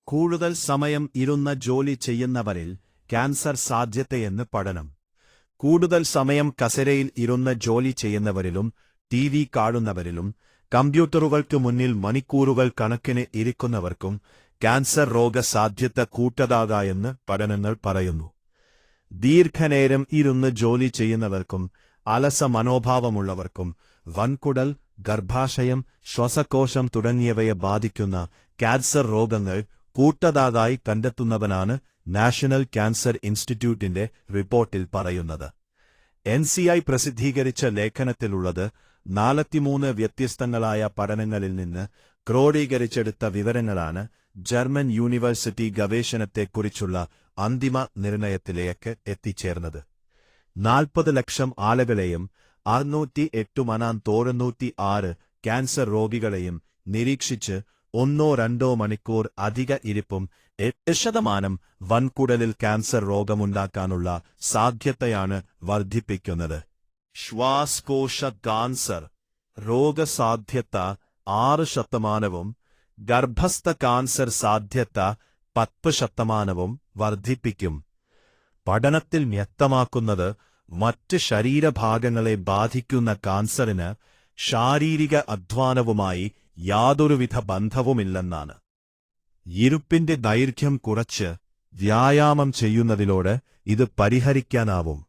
കൂടുതൽ സമയം ഇരുന്ന ജോലി ചെയ്യുന്നവരിൽ ക്യാൻസർ സാധ്യതയെന്ന് പഠനം. കൂടുതൽ സമയം കസേരയിൽ ഇരുന്ന് ജോലി ചെയ്യുന്നവരിലും ടിവി കാണുന്നവരിലും കമ്പ്യൂട്ടറുകൾക്ക് മുന്നിൽ മണിക്കൂറുകൾ കണക്കിന് ഇരിക്കുന്നവർക്കും ക്യാൻസർ രോഗസാധ്യത കൂട്ടതാകായെന്ന് പഠനങ്ങൾ പറയുന്നു. ദീർഘനേരം ഇരുന്ന് ജോലി ചെയ്യുന്നവർക്കും അലസ മനോഭാവമുള്ളവർക്കും വൻകുടൽ, ഗർഭാശയം, ശ്വാസകോശം തുടങ്ങിയവയെ ബാധിക്കുന്ന ക്യാൻസർ രോഗങ്ങൾ കൂട്ടതാകായി കണ്ടെത്തുന്നവനാണ് നാഷണൽ ക്യാൻസർ ഇൻസ്റ്റിറ്റ്യൂട്ടിന്റെ റിപ്പോർട്ടിൽ പറയുന്നത്. NCI പ്രസിദ്ധീകരിച്ച ലേഖനത്തിലുള്ളത് 43 വ്യത്യസ്തങ്ങളായ പഠനങ്ങളിൽ നിന്ന് ക്രോഡീകരിച്ചെടുത്ത വിവരങ്ങളാണ് ജർമ്മൻ യൂണിവേഴ്സിറ്റി ഗവേഷണത്തെക്കുറിച്ചുള്ള അന്തിമ നിർണയത്തിലേക്ക് എത്തിച്ചേർന്നത്. 40 ലക്ഷം ആളുകളെയും 608,906 ക്യാൻസർ രോഗികളെയും നിരീക്ഷിച്ച് 1-2 മണിക്കൂർ അധിക ഇരിപ്പും 8% വൻകുടലിൽ ക്യാൻസർ രോഗമുണ്ടാക്കാനുള്ള സാധ്യതയാണ് വർദ്ധിപ്പിക്കുന്നത്. ശ്വാസകോശ കാൻസർ രോഗസാധ്യത 6%, ഗർഭസ്ഥ കാൻസർ സാധ്യത 10% വർദ്ധിപ്പിക്കും. പഠനത്തിൽ വ്യക്തമാക്കുന്നത് മറ്റ് ശരീരഭാഗങ്ങളെ ബാധിക്കുന്ന കാൻസറിന് ശാരീരിക അധ്വാനവുമായി യാതൊരുവിധ ബന്ധവുമില്ലെന്നാണ്. ഇരുപ്പിന്റെ ദൈർഘ്യം കുറച്ച് വ്യായാമം ചെയ്യുന്നതിലൂടെ ഇത് പരിഹരിക്കാനാവും.